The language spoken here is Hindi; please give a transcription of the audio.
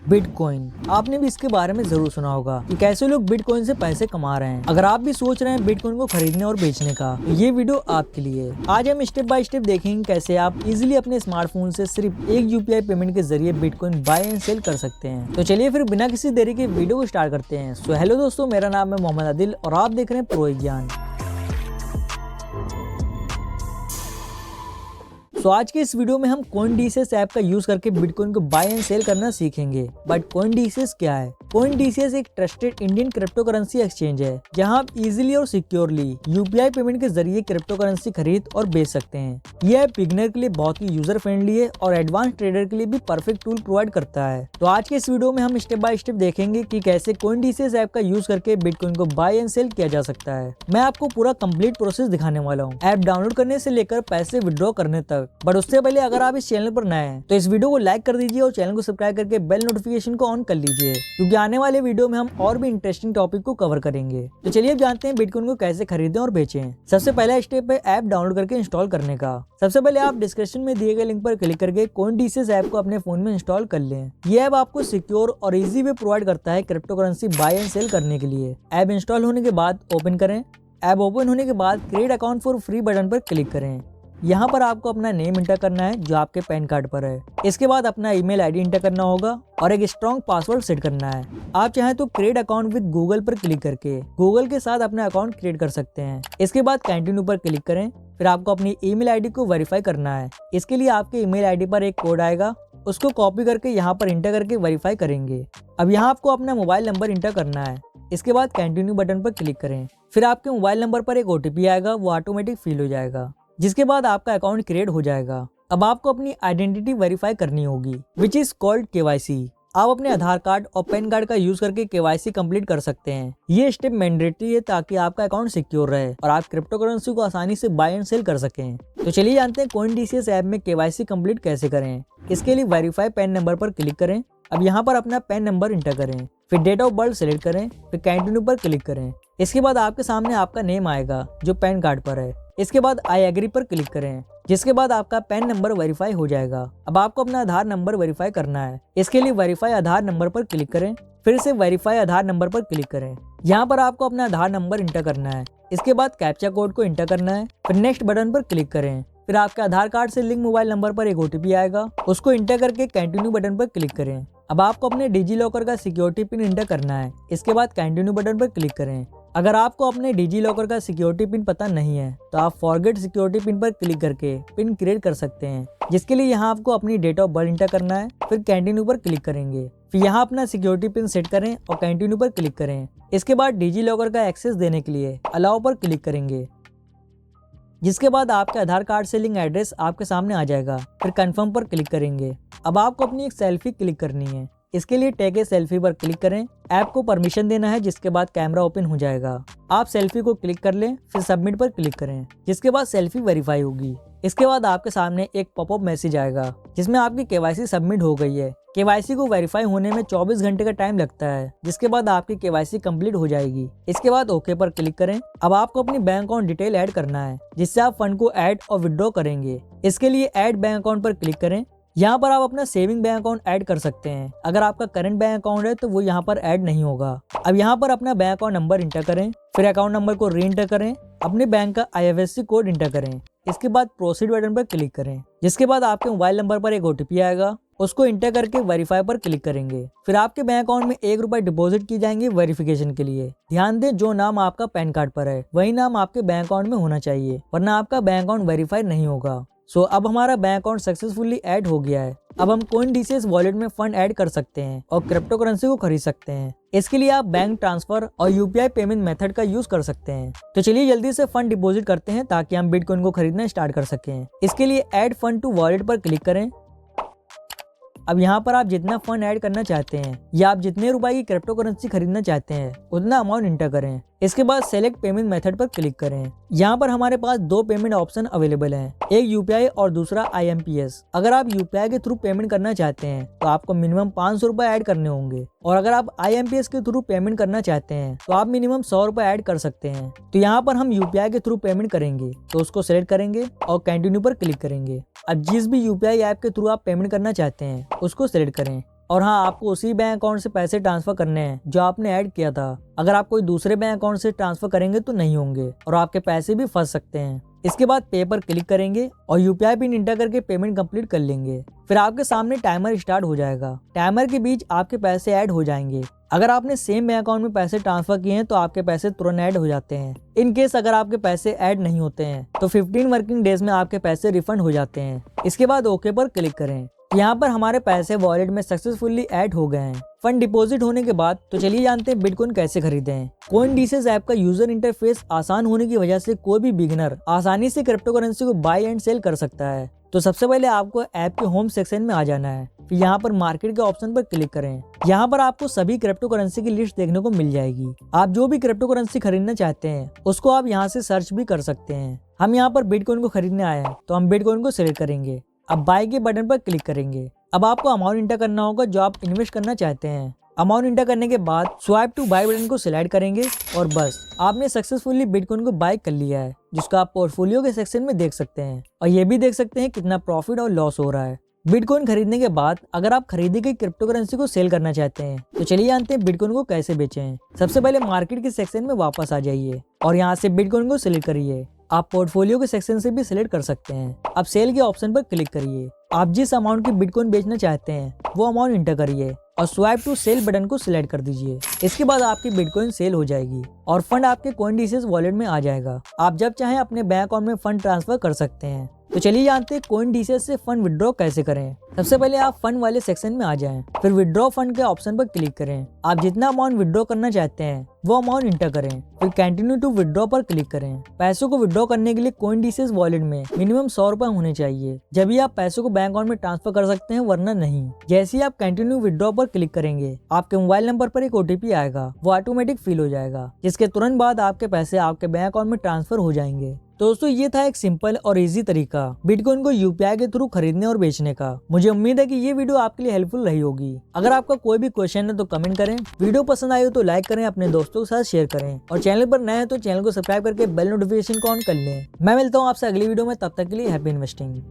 बिटकॉइन। आपने भी इसके बारे में जरूर सुना होगा कि कैसे लोग बिटकॉइन से पैसे कमा रहे हैं। अगर आप भी सोच रहे हैं बिटकॉइन को खरीदने और बेचने का, तो ये वीडियो आपके लिए। आज हम स्टेप बाय स्टेप देखेंगे कैसे आप इजीली अपने स्मार्टफोन से सिर्फ एक यूपीआई पेमेंट के जरिए बिटकॉइन बाय एंड सेल कर सकते हैं। तो चलिए फिर बिना किसी देरी के वीडियो को स्टार्ट करते हैं। सो हेलो दोस्तों, मेरा नाम है मोहम्मद आदिल और आप देख रहे हैं प्रो ज्ञान। तो आज के इस वीडियो में हम CoinDCS ऐप का यूज करके बिटकॉइन को बाय एंड सेल करना सीखेंगे। बट CoinDCS क्या है? CoinDCS एक trusted Indian crypto currency exchange है जहां आप इजीली और सिक्योरली यूपीआई पेमेंट के जरिए क्रिप्टो करेंसी खरीद और बेच सकते हैं। यह ऐप बिगिनर के लिए बहुत ही यूजर फ्रेंडली है और एडवांस ट्रेडर के लिए भी परफेक्ट टूल प्रोवाइड करता है। तो आज के इस वीडियो में हम स्टेप बाय स्टेप देखेंगे कि कैसे CoinDCS ऐप का यूज करके बिटकॉइन को बाय एंड सेल किया जा सकता है। मैं आपको पूरा कंप्लीट प्रोसेस दिखाने वाला हूँ, ऐप डाउनलोड करने से लेकर पैसे विड्रॉ करने तक। बट उससे पहले अगर आप इस चैनल पर नए हैं तो इस वीडियो को लाइक कर दीजिए और चैनल को सब्सक्राइब करके बेल नोटिफिकेशन को ऑन कर लीजिए, क्योंकि आने वाले वीडियो में हम और भी इंटरेस्टिंग टॉपिक को कवर करेंगे। तो चलिए अब जानते हैं बिटकॉइन को कैसे खरीदें और बेचें। सबसे पहला स्टेप है ऐप डाउनलोड करके इंस्टॉल करने का। सबसे पहले आप डिस्क्रिप्शन में दिए गए लिंक पर क्लिक करके CoinDCS ऐप को अपने फोन में इंस्टॉल कर लें। ये ऐप आपको सिक्योर और इजी वे प्रोवाइड करता है crypto currency buy and sell करने के लिए। ऐप इंस्टॉल होने के बाद ओपन करें। ऐप ओपन होने के बाद create account for free button पर क्लिक करें। यहाँ पर आपको अपना नेम इंटर करना है जो आपके पैन कार्ड पर है। इसके बाद अपना ईमेल आईडी इंटर करना होगा और एक स्ट्रॉन्ग पासवर्ड सेट करना है। आप चाहें तो क्रिएट अकाउंट विद गूगल पर क्लिक करके गूगल के साथ अपना अकाउंट क्रिएट कर सकते हैं। इसके बाद कंटिन्यू पर क्लिक करें। फिर आपको अपनी ईमेल आईडी को वेरीफाई करना है। इसके लिए आपके ईमेल आईडी पर एक कोड आएगा, उसको कॉपी करके यहाँ पर इंटर करके वेरीफाई करेंगे। अब यहाँ आपको अपना मोबाइल नंबर इंटर करना है। इसके बाद कंटिन्यू बटन पर क्लिक करें। फिर आपके मोबाइल नंबर पर एक OTP आएगा, वो ऑटोमेटिक फिल हो जाएगा, जिसके बाद आपका अकाउंट क्रिएट हो जाएगा। अब आपको अपनी आइडेंटिटी वेरीफाई करनी होगी, विच इज कॉल्ड KYC। आप अपने आधार कार्ड और पैन कार्ड का यूज करके KYC कंप्लीट कर सकते हैं। ये स्टेप मैंडेटरी है ताकि आपका अकाउंट सिक्योर रहे और आप क्रिप्टो करेंसी को आसानी से बाय एंड सेल कर सकें। तो चलिए जानते हैं CoinDCS ऐप में KYC कंप्लीट कैसे करें। इसके लिए वेरीफाई पैन नंबर पर क्लिक करें। अब यहाँ पर अपना पैन नंबर इंटर करें, फिर डेट ऑफ बर्थ सेलेक्ट करें, फिर कंटिन्यू पर क्लिक करें। इसके बाद आपके सामने आपका नेम आएगा जो पैन कार्ड पर है। इसके बाद आई एग्री पर क्लिक करें, जिसके बाद आपका पैन नंबर वेरीफाई हो जाएगा। अब आपको अपना आधार नंबर वेरीफाई करना है। इसके लिए वेरीफाई आधार नंबर पर क्लिक करें, फिर से वेरीफाई आधार नंबर पर क्लिक करें। यहाँ पर आपको अपना आधार नंबर इंटर करना है। इसके बाद कैप्चा कोड को इंटर करना है, फिर नेक्स्ट बटन पर क्लिक करें। फिर आपके आधार कार्ड से लिंक मोबाइल नंबर पर एक OTP आएगा, उसको इंटर करके कंटिन्यू बटन पर क्लिक करें। अब आपको अपने डिजी लॉकर का सिक्योरिटी पिन इंटर करना है। इसके बाद कंटिन्यू बटन पर क्लिक करें। अगर आपको अपने डिजी लॉकर का सिक्योरिटी पिन पता नहीं है तो आप फॉरगेट सिक्योरिटी पिन पर क्लिक करके पिन क्रिएट कर सकते हैं, जिसके लिए यहाँ आपको अपनी डेट ऑफ बर्थ इंटर करना है। फिर कंटिन्यू पर क्लिक करेंगे। फिर यहाँ अपना सिक्योरिटी पिन सेट करें और कंटिन्यू पर क्लिक करें। इसके बाद डिजी लॉकर का एक्सेस देने के लिए अलाउ पर क्लिक करेंगे, जिसके बाद आपके आधार कार्ड से लिंक एड्रेस आपके सामने आ जाएगा। फिर कंफर्म पर क्लिक करेंगे। अब आपको अपनी एक सेल्फी क्लिक करनी है। इसके लिए टेक ए सेल्फी पर क्लिक करें। ऐप को परमिशन देना है, जिसके बाद कैमरा ओपन हो जाएगा। आप सेल्फी को क्लिक कर लें, फिर सबमिट पर क्लिक करें, जिसके बाद सेल्फी वेरीफाई होगी। इसके बाद आपके सामने एक पॉपअप मैसेज आएगा जिसमें आपकी KYC सबमिट हो गई है। KYC को वेरीफाई होने में 24 घंटे का टाइम लगता है, जिसके बाद आपकी KYC कंप्लीट हो जाएगी। इसके बाद ओके पर क्लिक करें। अब आपको अपनी बैंक अकाउंट डिटेल ऐड करना है, जिससे आप फंड को ऐड और विड्रॉ करेंगे। इसके लिए ऐड बैंक अकाउंट पर क्लिक करें। यहाँ पर आप अपना सेविंग बैंक अकाउंट ऐड कर सकते हैं। अगर आपका करंट बैंक अकाउंट है तो वो यहाँ पर ऐड नहीं होगा। अब यहाँ पर अपना बैंक अकाउंट नंबर इंटर करें, फिर अकाउंट नंबर को री इंटर करें, अपने बैंक का IFSC कोड इंटर करें। इसके बाद प्रोसीड बटन पर क्लिक करें, जिसके बाद आपके मोबाइल नंबर पर एक OTP आएगा, उसको इंटर करके वेरीफाई पर क्लिक करेंगे। फिर आपके बैंक अकाउंट में ₹1 डिपॉजिट की जाएंगे वेरिफिकेशन के लिए। ध्यान दें, जो नाम आपका पैन कार्ड पर है वही नाम आपके बैंक अकाउंट में होना चाहिए, वरना आपका बैंक अकाउंट वेरीफाई नहीं होगा। अब हमारा बैंक अकाउंट सक्सेसफुली ऐड हो गया है। अब हम CoinDCS वॉलेट में फंड ऐड कर सकते हैं और क्रिप्टो करेंसी को खरीद सकते हैं। इसके लिए आप बैंक ट्रांसफर और UPI पेमेंट मेथड का यूज कर सकते हैं। तो चलिए जल्दी से फंड डिपॉजिट करते हैं ताकि हम बिटकॉइन को खरीदना स्टार्ट कर सकें। इसके लिए ऐड फंड टू वॉलेट पर क्लिक करें। अब यहाँ पर आप जितना फंड ऐड करना चाहते हैं या आप जितने रुपए की क्रिप्टो करेंसी खरीदना चाहते हैं उतना अमाउंट इंटर करें। इसके बाद सेलेक्ट पेमेंट मेथड पर क्लिक करें। यहाँ पर हमारे पास दो पेमेंट ऑप्शन अवेलेबल हैं, एक यूपीआई और दूसरा IMPS। अगर आप यूपीआई के थ्रू पेमेंट करना चाहते हैं तो आपको मिनिमम 500 रुपए ऐड करने होंगे, और अगर आप IMPS के थ्रू पेमेंट करना चाहते हैं तो आप मिनिमम 100 रुपए ऐड कर सकते हैं। तो यहाँ पर हम यूपीआई के थ्रू पेमेंट करेंगे तो उसको सेलेक्ट करेंगे और कंटिन्यू पर क्लिक करेंगे। अब जिस भी यूपीआई ऐप के थ्रू आप पेमेंट करना चाहते हैं उसको सेलेक्ट करें। और हाँ, आपको उसी बैंक अकाउंट से पैसे ट्रांसफर करने हैं जो आपने ऐड किया था। अगर आप कोई दूसरे बैंक अकाउंट से ट्रांसफर करेंगे तो नहीं होंगे और आपके पैसे भी फंस सकते हैं। इसके बाद पे पर क्लिक करेंगे और यूपीआई पिन इंटर करके पेमेंट कंप्लीट कर लेंगे। फिर आपके सामने टाइमर स्टार्ट हो जाएगा। टाइमर के बीच आपके पैसे ऐड हो जाएंगे। अगर आपने सेम बैंक अकाउंट में पैसे ट्रांसफर किए हैं तो आपके पैसे तुरंत ऐड हो जाते हैं। इन केस अगर आपके पैसे ऐड नहीं होते हैं तो 15 वर्किंग डेज में आपके पैसे रिफंड हो जाते हैं। इसके बाद ओके पर क्लिक करें। यहाँ पर हमारे पैसे वॉलेट में सक्सेसफुली ऐड हो गए हैं। फंड डिपॉजिट होने के बाद तो चलिए जानते हैं बिटकॉइन कैसे खरीदें। CoinDCS ऐप का यूजर इंटरफेस आसान होने की वजह से कोई भी बिगिनर आसानी से क्रिप्टो करेंसी को बाय एंड सेल कर सकता है। तो सबसे पहले आपको ऐप के होम सेक्शन में आ जाना है। फिर यहाँ पर मार्केट के ऑप्शन पर क्लिक करें। यहाँ पर आपको सभी क्रिप्टो करेंसी की लिस्ट देखने को मिल जाएगी। आप जो भी क्रिप्टो करेंसी खरीदना चाहते हैं उसको आप यहाँ से सर्च भी कर सकते हैं। हम यहाँ पर बिटकॉइन को खरीदने आए हैं तो हम बिटकॉइन को सिलेक्ट करेंगे। अब बाय के बटन पर क्लिक करेंगे। अब आपको अमाउंट इंटर करना होगा जो आप इन्वेस्ट करना चाहते हैं। अमाउंट इंटर करने के बाद स्वाइप टू बाय बटन को सिलेक्ट करेंगे और बस आपने सक्सेसफुली बिटकॉइन को बाय कर लिया है, जिसका आप पोर्टफोलियो के सेक्शन में देख सकते हैं और ये भी देख सकते हैं कितना प्रॉफिट और लॉस हो रहा है। बिटकॉइन खरीदने के बाद अगर आप खरीदी गई क्रिप्टो करेंसी को सेल करना चाहते हैं तो चलिए जानते हैं बिटकॉइन को कैसे बेचें। सबसे पहले मार्केट के सेक्शन में वापस आ जाइए और यहाँ से बिटकॉइन को सिलेक्ट करिए। आप पोर्टफोलियो के सेक्शन से भी सिलेक्ट कर सकते हैं। अब सेल के ऑप्शन पर क्लिक करिए। आप जिस अमाउंट की बिटकॉइन बेचना चाहते हैं वो अमाउंट इंटर करिए और स्वाइप टू सेल बटन को सिलेक्ट कर दीजिए। इसके बाद आपकी बिटकॉइन सेल हो जाएगी और फंड आपके CoinDCS वॉलेट में आ जाएगा। आप जब चाहें अपने बैंक अकाउंट में फंड ट्रांसफर कर सकते हैं। तो चलिए जानते हैं CoinDCS से फंड विड्रॉ कैसे करें। सबसे पहले आप फंड वाले सेक्शन में आ जाएं, फिर विड्रॉ फंड के ऑप्शन पर क्लिक करें। आप जितना अमाउंट विड्रॉ करना चाहते हैं वो अमाउंट इंटर करें, फिर कंटिन्यू टू विड्रॉ पर क्लिक करें। पैसों को विड्रॉ करने के लिए CoinDCS वॉलेट में मिनिमम 100 रुपए होने चाहिए, जब भी आप पैसों को बैंक अकाउंट में ट्रांसफर कर सकते हैं, वरना नहीं। जैसे ही आप कंटिन्यू विड्रॉ पर क्लिक करेंगे आपके मोबाइल नंबर पर एक OTP आएगा, वो ऑटोमेटिक फिल हो जाएगा, जिसके तुरंत बाद आपके पैसे आपके बैंक अकाउंट में ट्रांसफर हो जाएंगे। दोस्तों ये था एक सिंपल और इजी तरीका बिटकॉइन को यूपीआई के थ्रू खरीदने और बेचने का। मुझे उम्मीद है कि ये वीडियो आपके लिए हेल्पफुल रही होगी। अगर आपका कोई भी क्वेश्चन है तो कमेंट करें। वीडियो पसंद आई हो तो लाइक करें, अपने दोस्तों के साथ शेयर करें और चैनल पर नए हैं तो चैनल को सब्सक्राइब करके बेल नोटिफिकेशन को ऑन कर लें। मैं मिलता हूँ आपसे अगली वीडियो में, तब तक के लिए हैप्पी इन्वेस्टिंग।